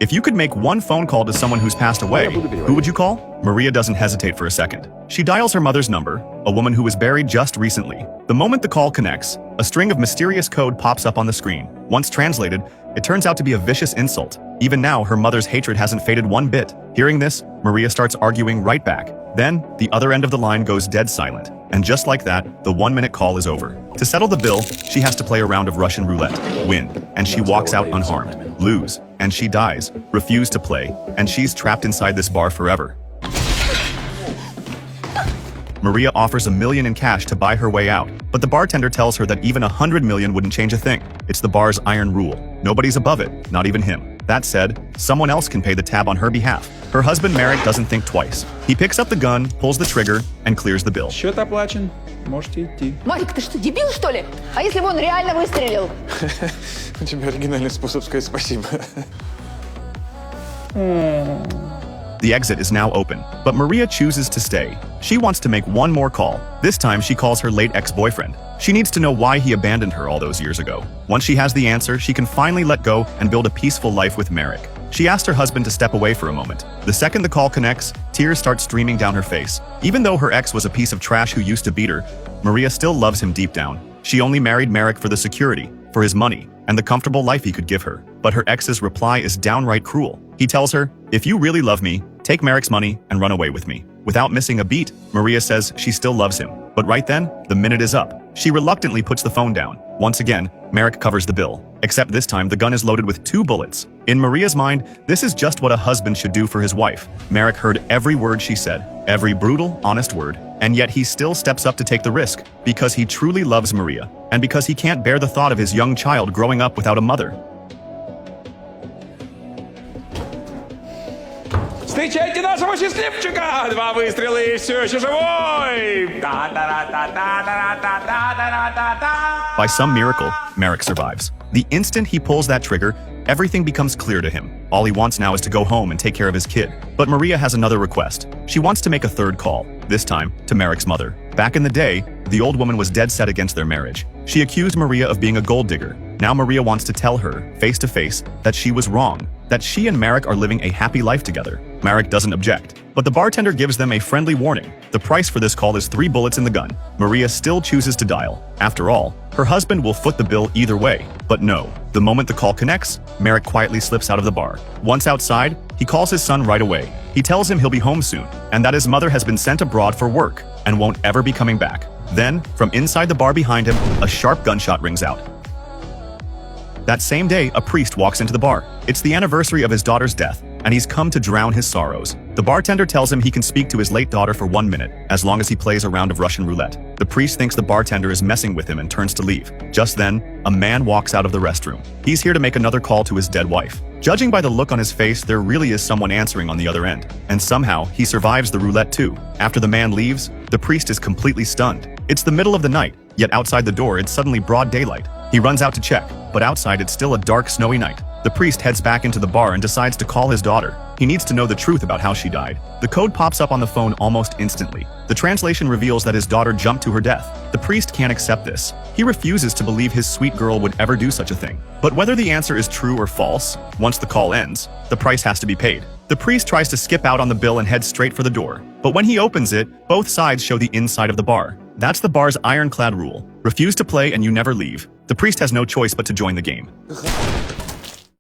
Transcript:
If you could make one phone call to someone who's passed away, who would you call? Maria doesn't hesitate for a second. She dials her mother's number, a woman who was buried just recently. The moment the call connects, a string of mysterious code pops up on the screen. Once translated, it turns out to be a vicious insult. Even now, her mother's hatred hasn't faded one bit. Hearing this, Maria starts arguing right back. Then, the other end of the line goes dead silent. And just like that, the 1-minute call is over. To settle the bill, she has to play a round of Russian roulette. Win, and she walks out unharmed. Lose, and she dies. Refuse to play, and she's trapped inside this bar forever. Maria offers $1 million in cash to buy her way out, but the bartender tells her that even $100 million wouldn't change a thing. It's the bar's iron rule. Nobody's above it, not even him. That said, someone else can pay the tab on her behalf. Her husband Marek doesn't think twice. He picks up the gun, pulls the trigger, and clears the bill. Счет оплачен. Можете идти. Марик, ты что, дебил, что ли? А если бы он реально выстрелил? У тебя оригинальный способ сказать спасибо. The exit is now open, but Maria chooses to stay. She wants to make one more call. This time she calls her late ex-boyfriend. She needs to know why he abandoned her all those years ago. Once she has the answer, she can finally let go and build a peaceful life with Marek. She asked her husband to step away for a moment. The second the call connects, tears start streaming down her face. Even though her ex was a piece of trash who used to beat her, Maria still loves him deep down. She only married Marek for the security, for his money, and the comfortable life he could give her. But her ex's reply is downright cruel. He tells her, "If you really love me, take Marek's money and run away with me." Without missing a beat, Maria says she still loves him. But right then, the minute is up. She reluctantly puts the phone down. Once again, Marek covers the bill. Except this time, the gun is loaded with 2 bullets. In Maria's mind, this is just what a husband should do for his wife. Marek heard every word she said, every brutal, honest word, and yet he still steps up to take the risk, because he truly loves Maria, and because he can't bear the thought of his young child growing up without a mother. Встречайте нашего счастливчика! 2 выстрела и все еще живой! By some miracle, Marek survives. The instant he pulls that trigger, everything becomes clear to him. All he wants now is to go home and take care of his kid. But Maria has another request. She wants to make a third call, this time to Marek's mother. Back in the day, the old woman was dead set against their marriage. She accused Maria of being a gold digger. Now Maria wants to tell her, face to face, that she was wrong, that she and Marek are living a happy life together. Marek doesn't object, but the bartender gives them a friendly warning. The price for this call is 3 bullets in the gun. Maria still chooses to dial. After all, her husband will foot the bill either way. But no, the moment the call connects, Marek quietly slips out of the bar. Once outside, he calls his son right away. He tells him he'll be home soon, and that his mother has been sent abroad for work and won't ever be coming back. Then, from inside the bar behind him, a sharp gunshot rings out. That same day, a priest walks into the bar. It's the anniversary of his daughter's death, and he's come to drown his sorrows. The bartender tells him he can speak to his late daughter for 1 minute, as long as he plays a round of Russian roulette. The priest thinks the bartender is messing with him and turns to leave. Just then, a man walks out of the restroom. He's here to make another call to his dead wife. Judging by the look on his face, there really is someone answering on the other end. And somehow, he survives the roulette too. After the man leaves, the priest is completely stunned. It's the middle of the night, yet outside the door it's suddenly broad daylight. He runs out to check, but outside it's still a dark, snowy night. The priest heads back into the bar and decides to call his daughter. He needs to know the truth about how she died. The code pops up on the phone almost instantly. The translation reveals that his daughter jumped to her death. The priest can't accept this. He refuses to believe his sweet girl would ever do such a thing. But whether the answer is true or false, once the call ends, the price has to be paid. The priest tries to skip out on the bill and head straight for the door. But when he opens it, both sides show the inside of the bar. That's the bar's ironclad rule. Refuse to play and you never leave. The priest has no choice but to join the game.